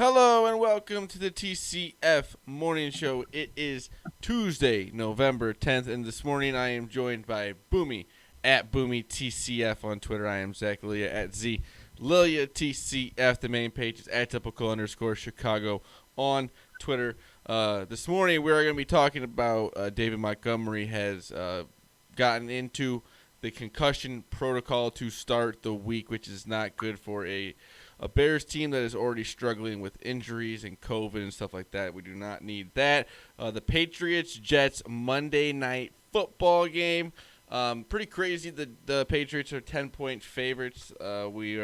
Hello and welcome to the TCF Morning Show. It is Tuesday, November 10th, and this morning I am joined by Boomy at BoomyTCF on Twitter. I am Zach Lilia at ZLiliaTCF. The main page is at @typical_Chicago on Twitter. This morning we are going to be talking about David Montgomery has gotten into the concussion protocol to start the week, which is not good for a Bears team that is already struggling with injuries and COVID and stuff like that. We do not need that. The Patriots-Jets Monday Night Football game. Pretty crazy. The Patriots are 10-point favorites. We'll be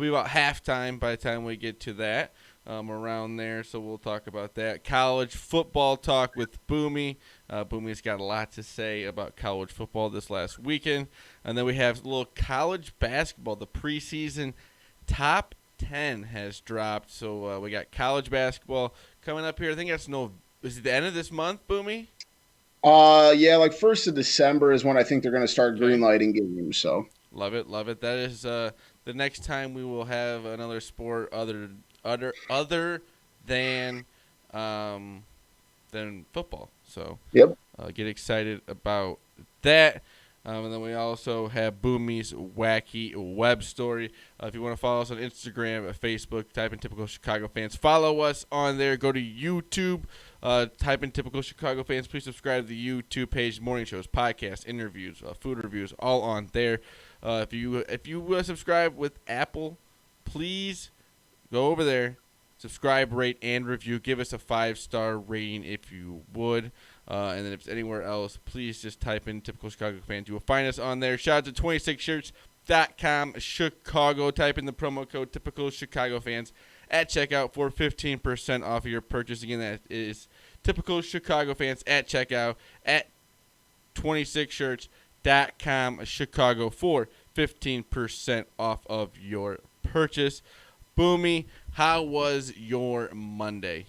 about halftime by the time we get to that, around there. So we'll talk about that. College football talk with Boomy. Boomy's got a lot to say about college football this last weekend. And then we have a little college basketball. The preseason Top 10 has dropped, so we got college basketball coming up here. I think is it the end of this month, Boomy? Yeah, like 1st of December is when I think they're going to start Okay. greenlighting games. So Love it. That is the next time we will have another sport other than football. So yep. get excited about that. And then we also have Boomy's Wacky web story. If you want to follow us on Instagram, Facebook, type in Typical Chicago Fans. Follow us on there. Go to YouTube, type in Typical Chicago Fans. Please subscribe to the YouTube page. Morning shows, podcasts, interviews, food reviews, all on there. If you subscribe with Apple, please go over there, subscribe, rate, and review. Give us a 5-star rating if you would. And then if it's anywhere else, please just type in Typical Chicago Fans. You will find us on there. Shout out to 26shirts.com Chicago. Type in the promo code Typical Chicago Fans at checkout for 15% off of your purchase. Again, that is Typical Chicago Fans at checkout at 26shirts.com Chicago for 15% off of your purchase. Boomy, how was your Monday?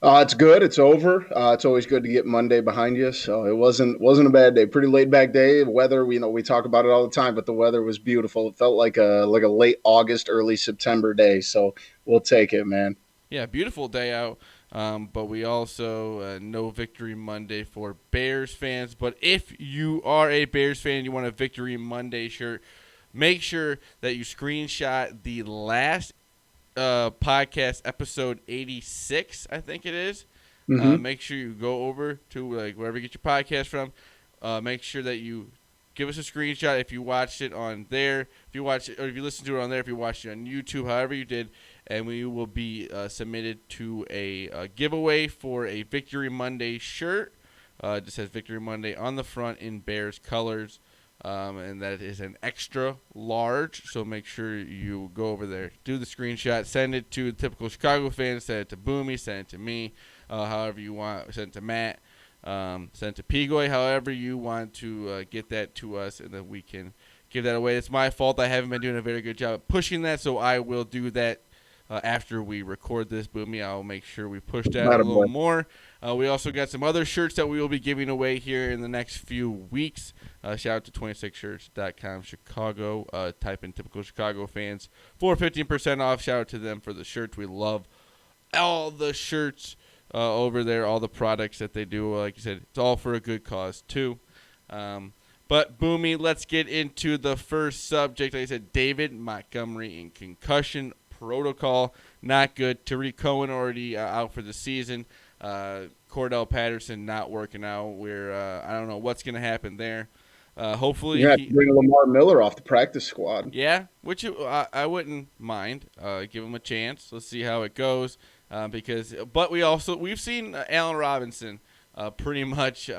It's good. It's over. It's always good to get Monday behind you. So it wasn't a bad day. Pretty laid back day. The weather, we talk about it all the time, but the weather was beautiful. It felt like a late August, early September day. So we'll take it, man. Yeah, beautiful day out. But we also no Victory Monday for Bears fans. But if you are a Bears fan and you want a Victory Monday shirt, make sure that you screenshot the last podcast, episode 86, I think it is. Mm-hmm. Make sure you go over to wherever you get your podcast from. Make sure that you give us a screenshot if you watched it on there, if you watched it, or if you listened to it on there, if you watched it on YouTube, however you did, and we will be submitted to a giveaway for a Victory Monday shirt. It just says Victory Monday on the front in Bears colors. And that is an extra large, so make sure you go over there, do the screenshot, send it to the Typical Chicago Fans, send it to Boomy, send it to me, however you want, send it to Matt, send it to Pigoy, however you want to get that to us, and then we can give that away. It's my fault. I haven't been doing a very good job of pushing that, so I will do that after we record this, Boomy. I'll make sure we push that a Not a little boy. more. We also got some other shirts that we will be giving away here in the next few weeks. Shout out to 26shirts.com Chicago. Type in Typical Chicago Fans for 15% off. Shout out to them for the shirts. We love all the shirts over there, all the products that they do. Like you said, it's all for a good cause, too. But, Boomy, let's get into the first subject. Like I said, David Montgomery in concussion protocol. Not good. Tariq Cohen already out for the season. Cordell Patterson not working out. I don't know what's going to happen there. Hopefully You're going to have to bring Lamar Miller off the practice squad. yeah, which I wouldn't mind. Give him a chance. Let's see how it goes. But we've seen Allen Robinson pretty much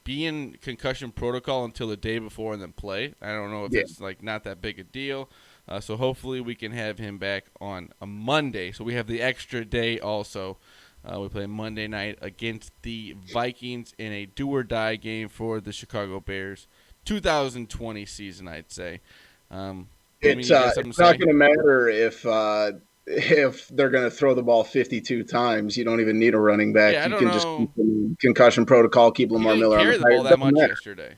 be in concussion protocol until the day before and then play. I don't know if Yeah. it's not that big a deal. So hopefully we can have him back on a Monday. So we have the extra day also. We play Monday night against the Vikings in a do-or-die game for the Chicago Bears 2020 season, I'd say. It's You got something it's to not say? going to matter if they're going to throw the ball 52 times. You don't even need a running back. Yeah, I You don't can just know. keep them in concussion protocol, keep He Lamar didn't Miller on the carry the ball tires. that Doesn't much matter. yesterday.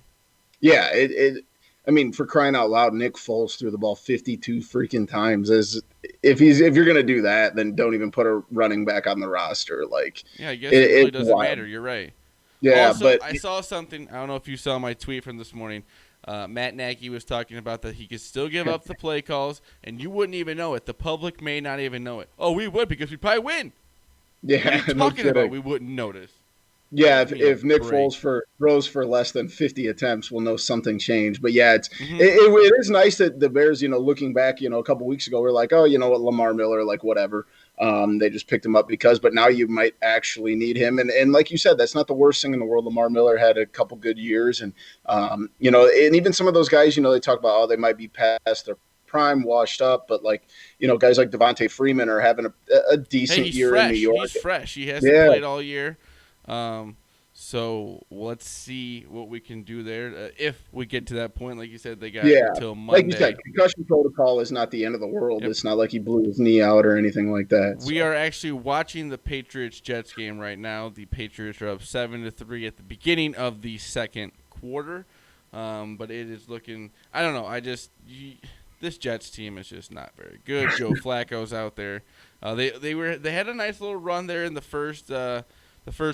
Yeah, it I mean, for crying out loud, Nick Foles threw the ball 52 freaking times. If you're gonna do that, then don't even put a running back on the roster. Like, Yeah, I guess it really it's doesn't wild. matter. You're right. Yeah, Also, but I saw something. I don't know if you saw my tweet from this morning. Matt Nagy was talking about that he could still give up the play calls, and you wouldn't even know it. The public may not even know it. Oh, we would because we'd probably win. What are yeah, you no talking about? kidding. We wouldn't notice. Yeah, Give me a if Nick break. Foles throws for less than 50 attempts, we'll know something changed. But yeah, Mm-hmm. it is nice that the Bears, looking back, a couple weeks ago, we're like, oh, you know what, Lamar Miller, like whatever. They just picked him up because, but now you might actually need him. And like you said, that's not the worst thing in the world. Lamar Miller had a couple good years, and and even some of those guys, they talk about, oh, they might be past their prime, washed up, but like, guys like Devontae Freeman are having a Hey, decent he's year in New fresh. York. He's fresh. He hasn't Yeah. played all year. So let's see what we can do there. If we get to that point, like you said, they got Yeah, until like you Monday. said, concussion protocol is not the end of the world. Yep. It's not like he blew his knee out or anything like that. We are actually watching the Patriots-Jets game right now. The Patriots are up 7-3 at the beginning of the second quarter, but it is looking. I don't know. This Jets team is just not very good. Joe Flacco's out there. They had a nice little run there in the first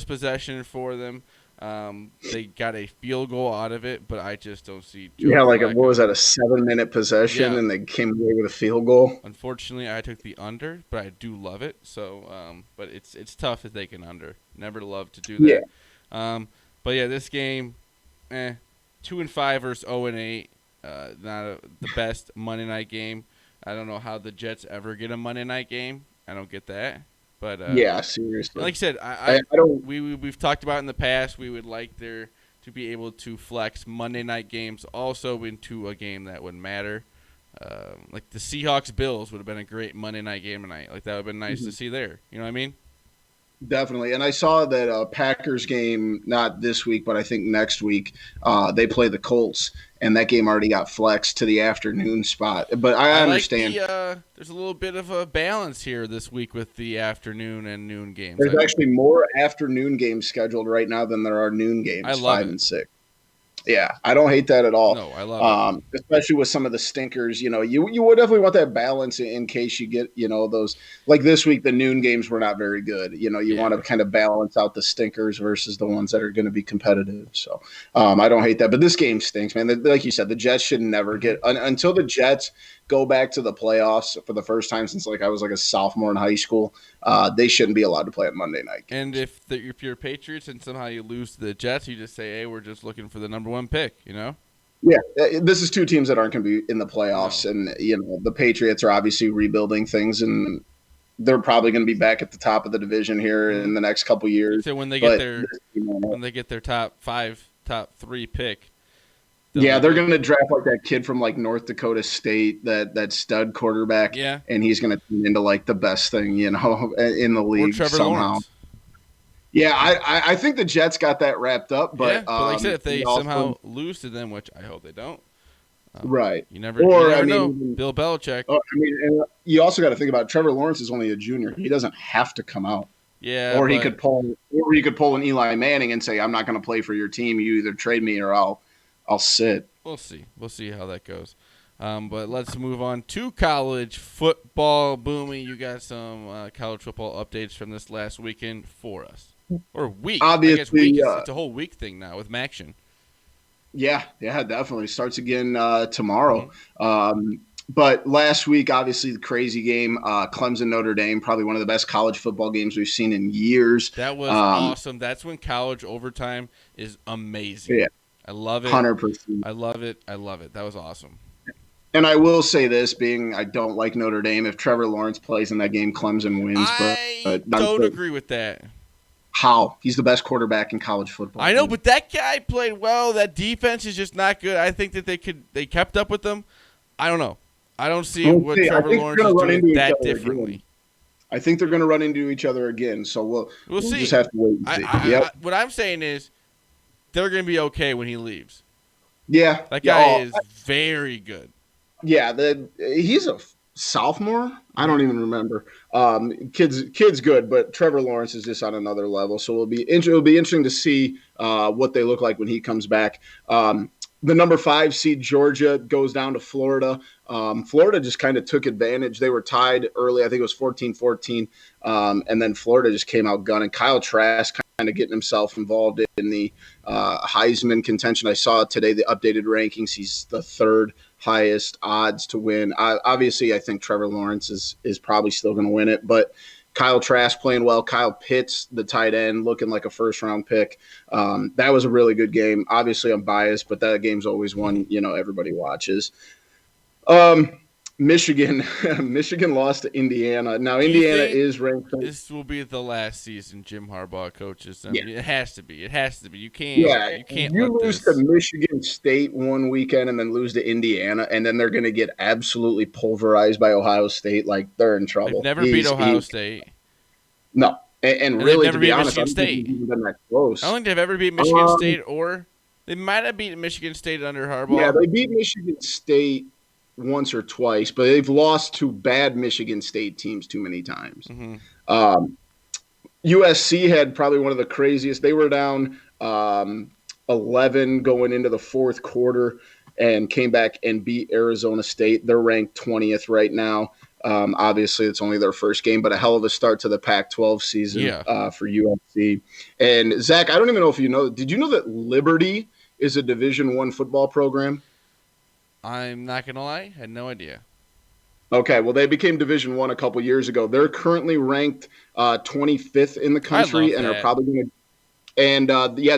possession for them. They got a field goal out of it, but I just don't see Joe Flacco. What was that, a 7-minute possession, Yeah. and they came away with a field goal? Unfortunately, I took the under, but I do love it. So, but it's tough if they can under. Never love to do that. Yeah. But yeah, this game, 2-5 versus 0-8. Not the best Monday night game. I don't know how the Jets ever get a Monday night game. I don't get that. But Yeah, seriously. like I said, I don't. we've talked about in the past. We would like there to be able to flex Monday night games also into a game that would matter. Like the Seahawks Bills would have been a great Monday night game tonight. Like that would have been nice to see there. You know what I mean? Definitely. And I saw that Packers game, not this week, but I think next week, they play the Colts, and that game already got flexed to the afternoon spot. But I understand. Like there's a little bit of a balance here this week with the afternoon and noon games. There's actually more afternoon games scheduled right now than there are noon games, I love 5 it. and 6. Yeah, I don't hate that at all. No, I love it. Especially with some of the stinkers. You would definitely want that balance in case you get, those. Like this week, the noon games were not very good. You want to kind of balance out the stinkers versus the ones that are going to be competitive. So I don't hate that. But this game stinks, man. Like you said, the Jets should never get until the Jets go back to the playoffs for the first time since I was a sophomore in high school. They shouldn't be allowed to play at Monday night games. And if you're Patriots and somehow you lose to the Jets, you just say, hey, we're just looking for the number one pick, Yeah, this is two teams that aren't going to be in the playoffs. No. And, the Patriots are obviously rebuilding things, and they're probably going to be back at the top of the division here in the next couple years. So when they get their top 3 pick, they're going to draft like that kid from North Dakota State, that stud quarterback. Yeah. And he's going to turn into the best thing, in the league or Trevor somehow. Lawrence. Yeah, I think the Jets got that wrapped up, but, but like I said, if they somehow lose to them, which I hope they don't, right? You never know. Bill Belichick. And you also got to think about Trevor Lawrence is only a junior; he doesn't have to come out. Yeah, he could pull an Eli Manning and say, "I'm not going to play for your team. You either trade me or I'll sit." We'll see how that goes. But let's move on to college football. Boomy, you got some college football updates from this last weekend for us. Or week. Obviously, I guess week it's a whole week thing now with Maction. Yeah, definitely. Starts again tomorrow. Mm-hmm. But last week, obviously, the crazy game, Clemson Notre Dame, probably one of the best college football games we've seen in years. That was awesome. That's when college overtime is amazing. Yeah. I love it. 100%. I love it. That was awesome. And I will say this, I don't like Notre Dame. If Trevor Lawrence plays in that game, Clemson wins. I don't agree with that. How? He's the best quarterback in college football. I know, but that guy played well. That defense is just not good. I think that they kept up with them. I don't know. I don't see what Trevor Lawrence is doing that differently. Again. I think they're going to run into each other again. So we'll see. Just have to wait and see. What I'm saying is they're going to be okay when he leaves. Yeah. That guy is very good. Yeah, he's a sophomore. I don't even remember. Kid's good, but Trevor Lawrence is just on another level. So it'll be interesting to see what they look like when he comes back. The number 5 seed Georgia goes down to Florida. Florida just kind of took advantage. They were tied early. I think it was 14-14. And then Florida just came out gunning. Kyle Trask kind of getting himself involved in the Heisman contention. I saw today the updated rankings. He's the 3rd highest odds to win. Obviously, I think Trevor Lawrence is probably still going to win it, but Kyle Trask playing well. Kyle Pitts, the tight end, looking like a first-round pick. That was a really good game. Obviously, I'm biased, but that game's always one everybody watches. Michigan lost to Indiana. Now, Indiana is ranked. This will be the last season Jim Harbaugh coaches. I mean, Yeah. It has to be. It has to be. You can't. Yeah, You can't you let lose this. to Michigan State one weekend and then lose to Indiana, and then they're going to get absolutely pulverized by Ohio State. Like, they're in trouble. They've never beat Ohio State. No. And really, never to be beat honest, Michigan I don't think State. they've even been that close. I don't think they've ever beat Michigan State, or they might have beaten Michigan State under Harbaugh. Yeah, they beat Michigan State once or twice, but they've lost to bad Michigan State teams too many times. Mm-hmm. USC had probably one of the craziest. They were down 11 going into the 4th quarter and came back and beat Arizona State. They're ranked 20th right now. Obviously, it's only their first game, but a hell of a start to the Pac-12 season for USC. And, Zach, I don't even know if you know. Did you know that Liberty is a Division I football program? I'm not going to lie. I had no idea. Okay, well, they became Division I a couple years ago. They're currently ranked 25th in the country and are probably going to – and,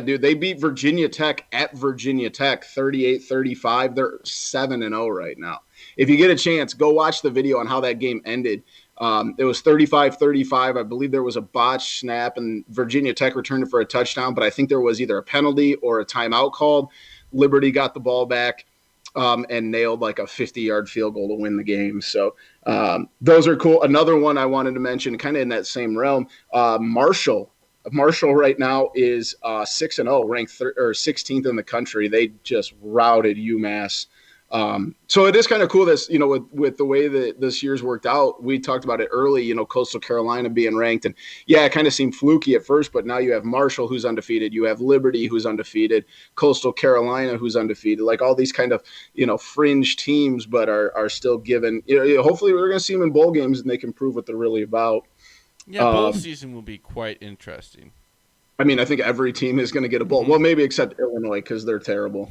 dude, they beat Virginia Tech at Virginia Tech 38-35. They're 7-0 right now. If you get a chance, go watch the video on how that game ended. It was 35-35. I believe there was a botched snap, and Virginia Tech returned it for a touchdown, but I think there was either a penalty or a timeout called. Liberty got the ball back and nailed like a 50-yard field goal to win the game. So those are cool. Another one I wanted to mention, kind of in that same realm, Marshall. Marshall right now is 6-0, ranked 16th in the country. They just routed UMass. So it is kind of cool that, with the way that this year's worked out, we talked about it early, Coastal Carolina being ranked. And yeah, it kind of seemed fluky at first, but now you have Marshall, who's undefeated. You have Liberty, who's undefeated. Coastal Carolina, who's undefeated. Like all these kind of, fringe teams, but are still given, hopefully we're going to see them in bowl games and they can prove what they're really about. Yeah, bowl season will be quite interesting. I mean, I think every team is going to get a bowl. Mm-hmm. Well, maybe except Illinois because they're terrible.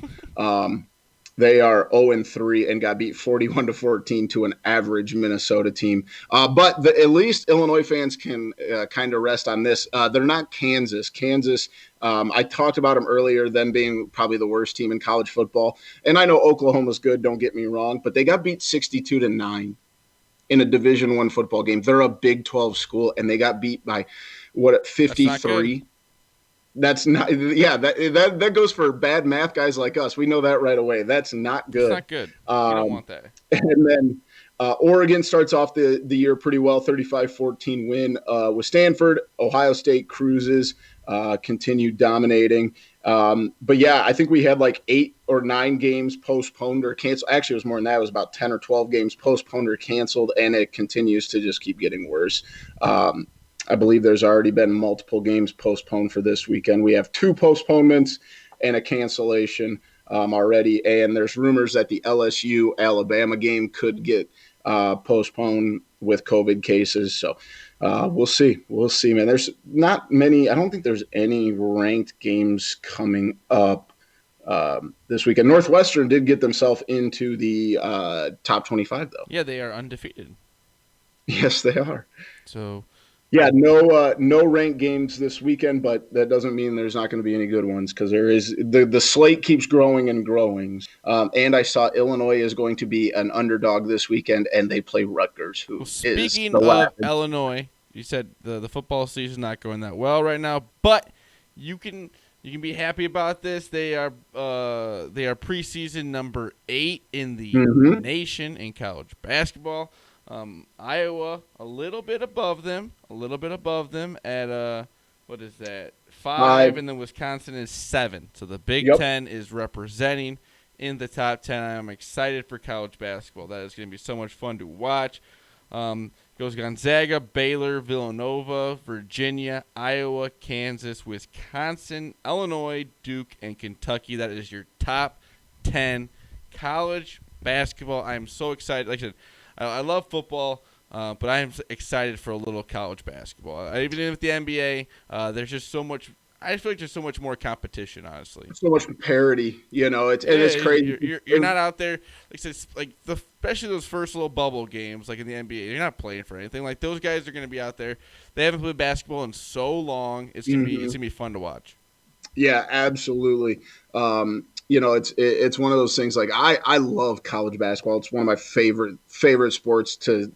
They are 0-3 and got beat 41-14 to an average Minnesota team. But at least Illinois fans can kind of rest on this. They're not Kansas. Kansas, I talked about them earlier, them being probably the worst team in college football. And I know Oklahoma's good, don't get me wrong, but they got beat 62-9 in a Division I football game. They're a Big 12 school, and they got beat by, 53? That's not, yeah, that goes for bad math guys like us. We know that right away. That's not good. It's not good. You don't want that. And then Oregon starts off the year pretty well, 35-14 win with Stanford. Ohio State cruises, continued dominating. But yeah, I think we had like 8 or 9 games postponed or canceled. Actually, it was more than that. It was about 10 or 12 games postponed or canceled, and it continues to just keep getting worse. I believe there's already been multiple games postponed for this weekend. We have 2 postponements and a cancellation already, and there's rumors that the LSU-Alabama game could get postponed with COVID cases. So we'll see. We'll see, man. There's not many – I don't think there's any ranked games coming up this weekend. Northwestern did get themselves into the top 25, though. Yeah, they are undefeated. Yes, they are. So – yeah, no ranked games this weekend, but that doesn't mean there's not going to be any good ones because there is the slate keeps growing and growing. And I saw Illinois is going to be an underdog this weekend, and they play Rutgers, who speaking of Illinois, you said the football season not going that well right now, but you can be happy about this. They are preseason number 8 in the nation in college basketball. Iowa a little bit above them at what is that, 5, and then Wisconsin is 7. So the Big Ten is representing in the top 10. I'm excited for college basketball. That is going to be so much fun to watch. Goes Gonzaga, Baylor, Villanova, Virginia, Iowa, Kansas, Wisconsin, Illinois, Duke, and Kentucky. That is your top 10, college basketball. I'm so excited. Like I said, I love football, but I am excited for a little college basketball. Even with the NBA, there's just so much. I feel like there's so much more competition, honestly. So much parity, it's crazy. You're not out there. Like I said, especially those first little bubble games, like in the NBA. You're not playing for anything. Like those guys are going to be out there. They haven't played basketball in so long. It's gonna be fun to watch. Yeah, absolutely. It's one of those things. Like I love college basketball. It's one of my favorite sports to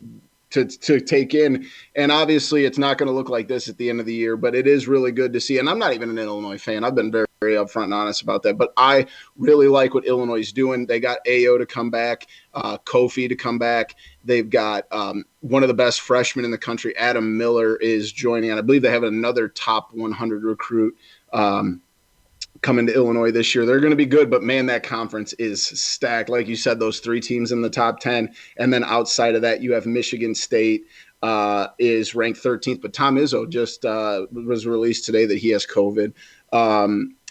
take in. And obviously, it's not going to look like this at the end of the year, but it is really good to see. And I'm not even an Illinois fan. I've been very, very upfront and honest about that. But I really like what Illinois is doing. They got Ao to come back, Kofi to come back. They've got one of the best freshmen in the country, Adam Miller, is joining. And I believe they have another top 100 recruit coming to Illinois this year. They're going to be good, but man, that conference is stacked. Like you said, those 3 teams in the top 10. And then outside of that, you have Michigan State is ranked 13th, but Tom Izzo just was released today that he has COVID.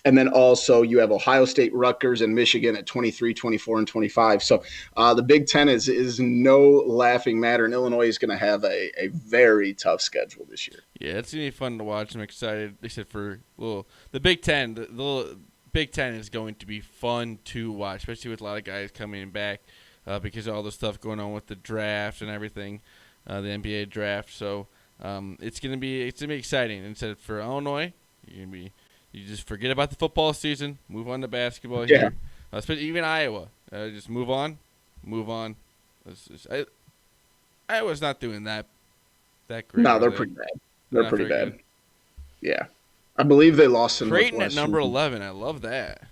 And then also you have Ohio State, Rutgers, and Michigan at 23, 24, and 25. So the Big Ten is no laughing matter, and Illinois is going to have a very tough schedule this year. Yeah, it's going to be fun to watch. I'm excited, except for the Big Ten. The Big Ten is going to be fun to watch, especially with a lot of guys coming back because of all the stuff going on with the draft and everything, the NBA draft. So it's going to be exciting. Instead for Illinois, you just forget about the football season, move on to basketball here. Even Iowa, just move on. Iowa's not doing that great. No, they're pretty bad. They're pretty bad. Good. Yeah. I believe they lost in Creighton at number 11. I love that.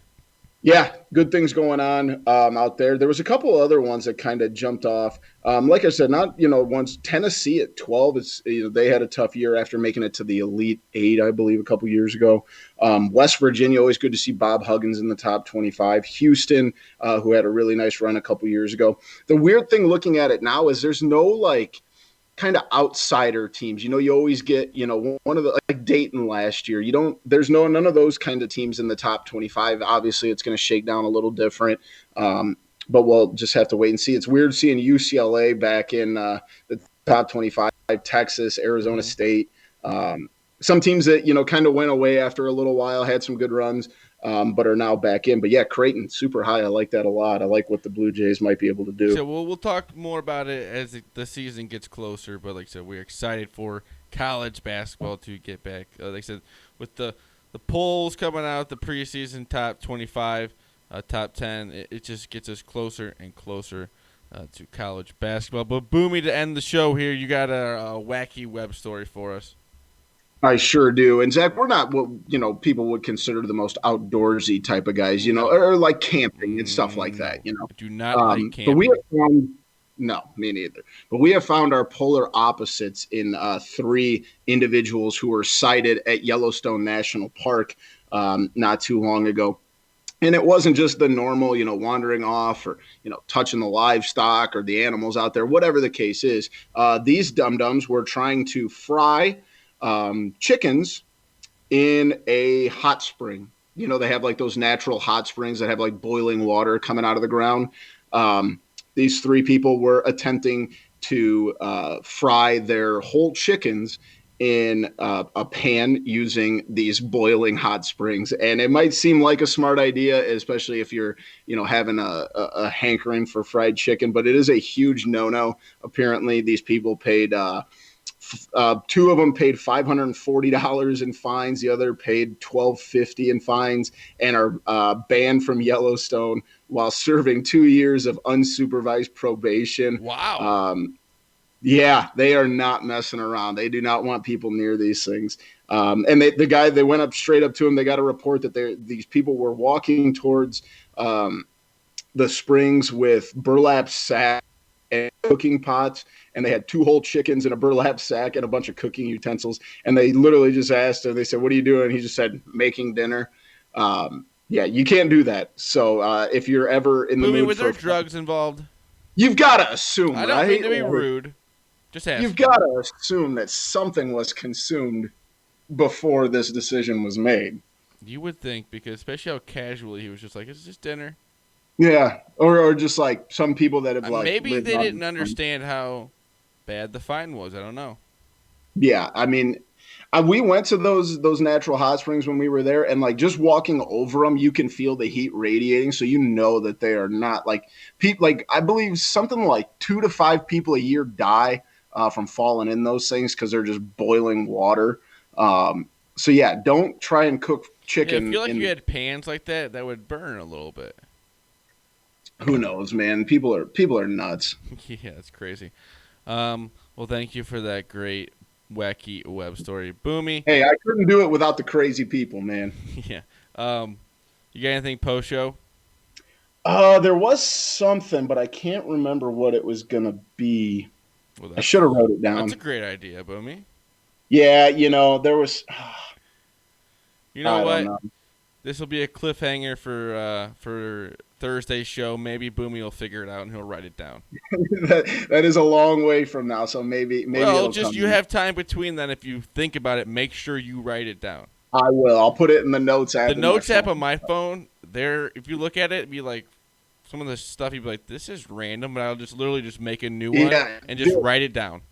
Yeah, good things going on out there. There was a couple other ones that kind of jumped off. Like I said, once Tennessee at 12. They had a tough year after making it to the Elite 8, I believe, a couple years ago. West Virginia, always good to see Bob Huggins in the top 25. Houston, who had a really nice run a couple years ago. The weird thing looking at it now is there's no kind of outsider teams. You always get, one of the, like Dayton last year. There's none of those kind of teams in the top 25. Obviously, it's going to shake down a little different, but we'll just have to wait and see. It's weird seeing UCLA back in the top 25, Texas, Arizona State. Some teams that, kind of went away after a little while, had some good runs, but are now back in. But yeah, Creighton, super high. I like that a lot. I like what the Blue Jays might be able to do. So we'll talk more about it as the season gets closer. But like I said, we're excited for college basketball to get back. Like I said, with the polls coming out, the preseason top 25, top 10, it just gets us closer and closer to college basketball. But Boomy, to end the show here, you got a wacky web story for us. I sure do. And Zach, we're not what people would consider the most outdoorsy type of guys, or like camping and stuff like that. I do not like camping. But we have found, no, me neither. But we have found our polar opposites in 3 individuals who were sighted at Yellowstone National Park not too long ago. And it wasn't just the normal, wandering off or, touching the livestock or the animals out there, whatever the case is. These dum-dums were trying to fry chickens in a hot spring. They have like those natural hot springs that have like boiling water coming out of the ground. These 3 people were attempting to fry their whole chickens in a pan using these boiling hot springs. And it might seem like a smart idea, especially if you're, having a hankering for fried chicken, but it is a huge no-no. Apparently these people paid 2 of them paid $540 in fines. The other paid $1,250 in fines and are banned from Yellowstone while serving 2 years of unsupervised probation. Wow. Yeah, they are not messing around. They do not want people near these things. And they went up straight up to him. They got a report that these people were walking towards the springs with burlap sacks and cooking pots, and they had 2 whole chickens in a burlap sack and a bunch of cooking utensils. And they literally just asked him, they said, "What are you doing?" He just said, "Making dinner." Yeah, you can't do that. So if you're ever in the mood was there drugs involved? You've got to assume, I don't mean to be rude. Just ask. You've got to assume that something was consumed before this decision was made. You would think, because especially how casually he was just like, "It's just dinner." Yeah, or just like some people that have like Maybe lived they on. didn't understand how bad the fine was. I don't know. Yeah, I mean, we went to those natural hot springs when we were there, and like just walking over them, you can feel the heat radiating, so you know that they are not like people. Like I believe something like 2 to 5 people a year die from falling in those things because they're just boiling water. So yeah, don't try and cook Yeah, I feel chicken like if you in. had pans like that, that would burn a little bit. Who knows, man? People are nuts. Yeah, that's crazy. Well, thank you for that great wacky web story, Boomy. Hey, I couldn't do it without the crazy people, man. Yeah. Um, you got anything post show? There was something, but I can't remember what it was gonna be. Well, I should have wrote it that's a down. great idea, Boomy. Yeah, there was. You know I don't what? know. This will be a cliffhanger for Thursday's show. Maybe Boomy will figure it out and he'll write it down. That is a long way from now, so maybe Well, it'll just come. you have time between then. If you think about it, make sure you write it down. I will. I'll put it in the notes The app in my notes app phone. on my phone, there, if you look at it, it'd be like some of the stuff you'd be like, this is random, but I'll just literally just make a new one Yeah, and just dude, write it down.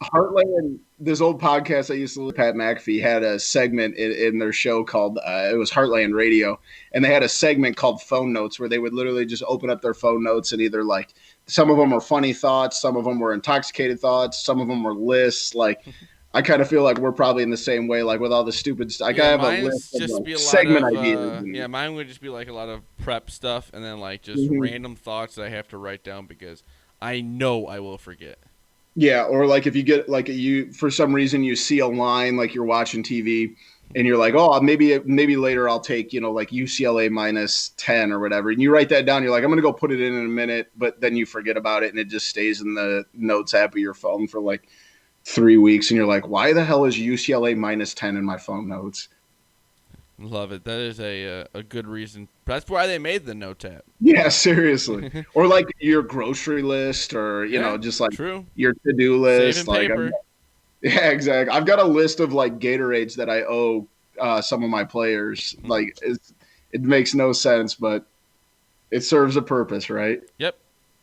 Heartland. This old podcast I used to listen to, Pat McAfee, had a segment in their show called it was Heartland Radio, and they had a segment called Phone Notes where they would literally just open up their phone notes and either like some of them were funny thoughts, some of them were intoxicated thoughts, some of them were lists. Like I kind of feel like we're probably in the same way, like with all the stupid stuff. Like I Yeah, have a list mine's of just like be a lot segment of ideas. yeah, mine would just be like a lot of prep stuff and then like just Mhm. random thoughts that I have to write down because I know I will forget. Yeah, or like if you get like you for some reason you see a line like you're watching TV and you're like, oh, maybe later I'll take like UCLA -10 or whatever, and you write that down. You're like, I'm gonna go put it in a minute, but then you forget about it and it just stays in the notes app of your phone for like 3 weeks, and you're like, why the hell is UCLA -10 in my phone notes? Love it. That is a good reason. That's why they made the note tab. Yeah, seriously. Or like your grocery list, or Yeah, just like true. your to-do Saving list. Like paper. yeah, exactly. I've got a list of like Gatorades that I owe some of my players. Like it makes no sense, but it serves a purpose, right? Yep,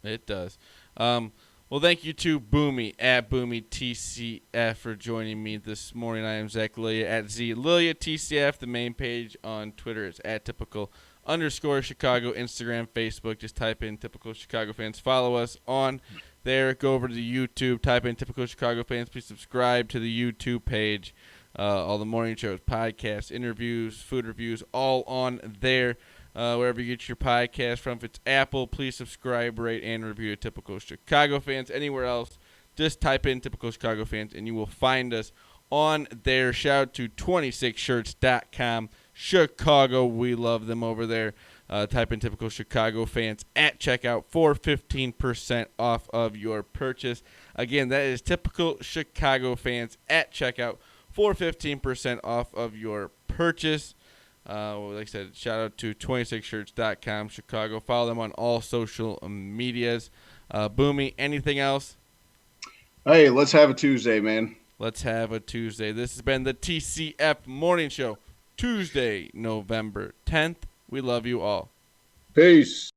it does. Well, thank you to Boomy at Boomy TCF for joining me this morning. I am Zach Lilia at Z Lilia TCF. The main page on Twitter is at typical_Chicago. Instagram, Facebook. Just type in typical Chicago fans. Follow us on there. Go over to the YouTube. Type in typical Chicago fans. Please subscribe to the YouTube page. All the morning shows, podcasts, interviews, food reviews, all on there. Wherever you get your podcast from. If it's Apple, please subscribe, rate, and review to Typical Chicago Fans. Anywhere else, just type in Typical Chicago Fans, and you will find us on there. Shout out to 26shirts.com. Chicago, we love them over there. Type in Typical Chicago Fans at checkout for 15% off of your purchase. Again, that is Typical Chicago Fans at checkout for 15% off of your purchase. Like I said, shout out to 26shirts.com, Chicago. Follow them on all social medias. Boomy, anything else? Hey, let's have a Tuesday, man. Let's have a Tuesday. This has been the TCF Morning Show, Tuesday, November 10th. We love you all. Peace.